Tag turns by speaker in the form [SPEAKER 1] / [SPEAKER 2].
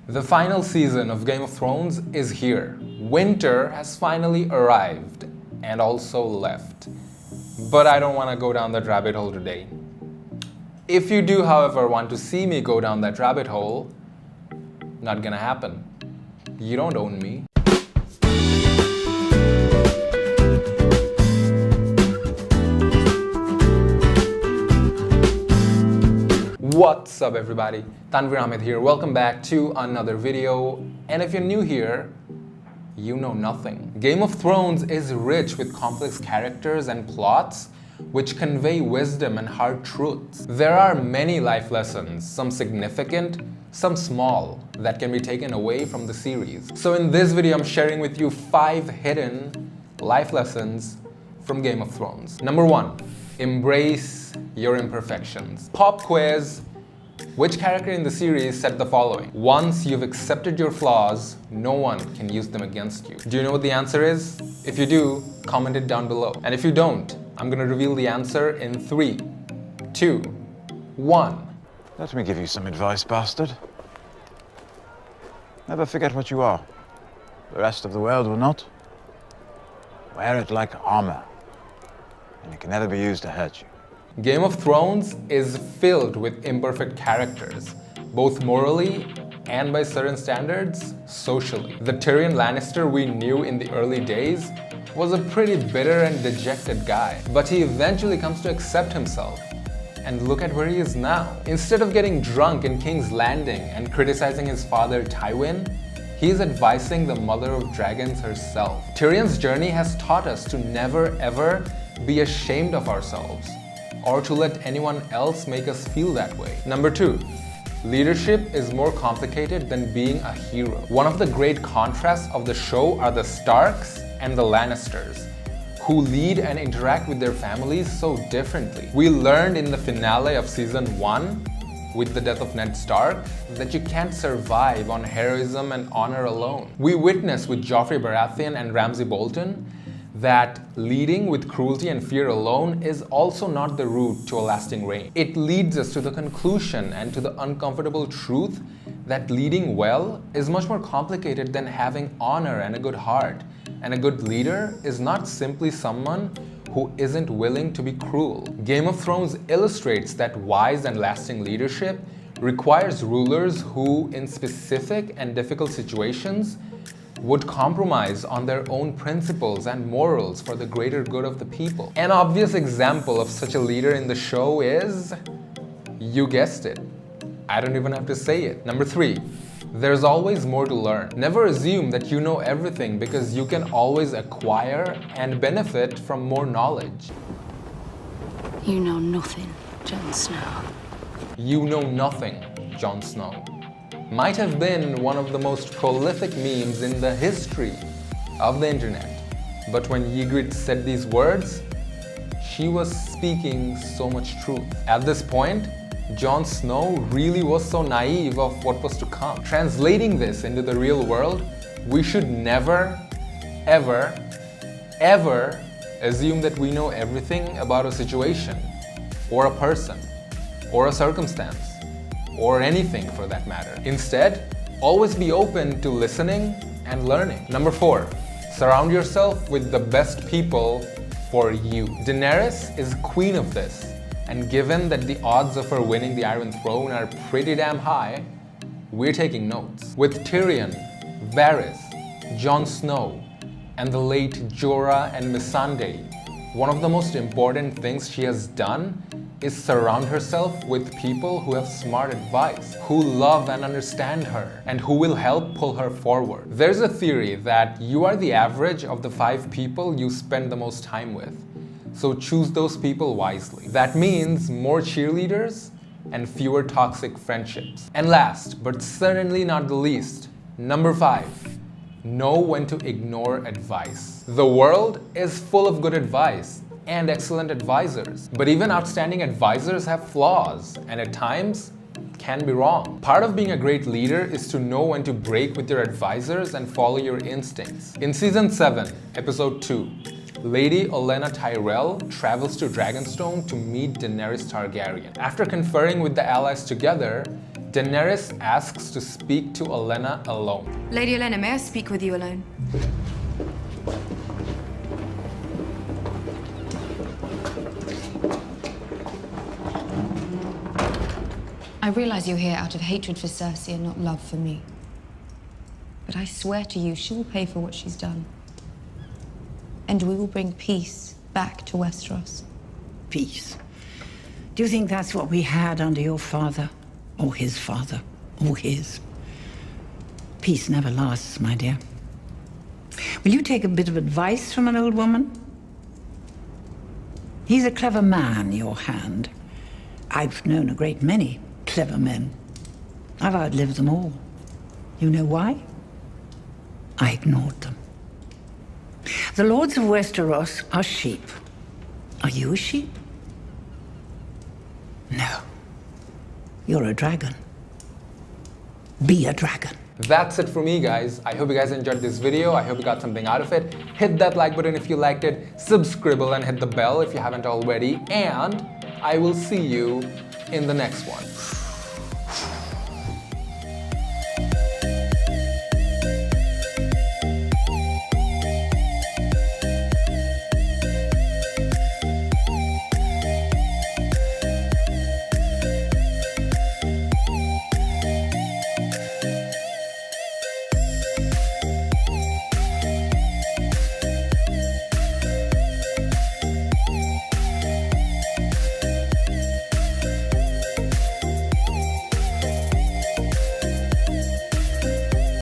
[SPEAKER 1] The final season of Game of Thrones is here. Winter has finally arrived and also left. But I don't want to go down that rabbit hole today. If you do, however, want to see me go down that rabbit hole, not gonna happen. You don't own me. What's up everybody? Tanvir Ahmed here. Welcome back to another video. And if you're new here, you know nothing. Game of Thrones is rich with complex characters and plots which convey wisdom and hard truths. There are many life lessons, some significant, some small, that can be taken away from the series. So in this video, I'm sharing with you 5 hidden life lessons from Game of Thrones. Number 1, embrace your imperfections. Pop quiz. Which character in the series said the following? Once you've accepted your flaws, no one can use them against you. Do you know what the answer is? If you do, comment it down below. And if you don't, I'm gonna reveal the answer in 3, 2, 1.
[SPEAKER 2] Let me give you some advice, bastard. Never forget what you are. The rest of the world will not. Wear it like armor, and it can never be used to hurt you.
[SPEAKER 1] Game of Thrones is filled with imperfect characters, both morally and by certain standards, socially. The Tyrion Lannister we knew in the early days was a pretty bitter and dejected guy, but he eventually comes to accept himself. And look at where he is now. Instead of getting drunk in King's Landing and criticizing his father Tywin, he is advising the Mother of Dragons herself. Tyrion's journey has taught us to never ever be ashamed of ourselves, or to let anyone else make us feel that way. Number 2, leadership is more complicated than being a hero. One of the great contrasts of the show are the Starks and the Lannisters, who lead and interact with their families so differently. We learned in the finale of season 1, with the death of Ned Stark, that you can't survive on heroism and honor alone. We witnessed with Joffrey Baratheon and Ramsay Bolton that leading with cruelty and fear alone is also not the route to a lasting reign. It leads us to the conclusion and to the uncomfortable truth that leading well is much more complicated than having honor and a good heart. And a good leader is not simply someone who isn't willing to be cruel. Game of Thrones illustrates that wise and lasting leadership requires rulers who, in specific and difficult situations, would compromise on their own principles and morals for the greater good of the people. An obvious example of such a leader in the show is, you guessed it, I don't even have to say it. Number 3, there's always more to learn. Never assume that you know everything, because you can always acquire and benefit from more knowledge.
[SPEAKER 3] You know nothing, Jon Snow.
[SPEAKER 1] You know nothing, Jon Snow might have been one of the most prolific memes in the history of the internet. But when Ygritte said these words, she was speaking so much truth. At this point, Jon Snow really was so naive of what was to come. Translating this into the real world, we should never, ever, ever assume that we know everything about a situation, or a person, or a circumstance, or anything for that matter. Instead, always be open to listening and learning. Number 4, surround yourself with the best people for you. Daenerys is queen of this, and given that the odds of her winning the Iron Throne are pretty damn high, we're taking notes. With Tyrion, Varys, Jon Snow, and the late Jorah and Missandei, one of the most important things she has done is surround herself with people who have smart advice, who love and understand her, and who will help pull her forward. There's a theory that you are the average of the 5 people you spend the most time with. So choose those people wisely. That means more cheerleaders and fewer toxic friendships. And last, but certainly not the least, number 5, know when to ignore advice. The world is full of good advice and excellent advisors. But even outstanding advisors have flaws and at times can be wrong. Part of being a great leader is to know when to break with your advisors and follow your instincts. In season 7, episode 2, Lady Olenna Tyrell travels to Dragonstone to meet Daenerys Targaryen. After conferring with the allies together, Daenerys asks to speak to Olenna alone.
[SPEAKER 4] Lady Olenna, may I speak with you alone? I realize you're here out of hatred for Cersei and not love for me. But I swear to you, she will pay for what she's done. And we will bring peace back to Westeros.
[SPEAKER 5] Peace. Do you think that's what we had under your father? Or his father? Or his? Peace never lasts, my dear. Will you take a bit of advice from an old woman? He's a clever man, your hand. I've known a great many clever men. I've outlived them all. You know why? I ignored them. The lords of Westeros are sheep. Are you a sheep? No. You're a dragon. Be a dragon.
[SPEAKER 1] That's it for me, guys. I hope you guys enjoyed this video. I hope you got something out of it. Hit that like button if you liked it, subscribe and hit the bell if you haven't already, and I will see you in the next one.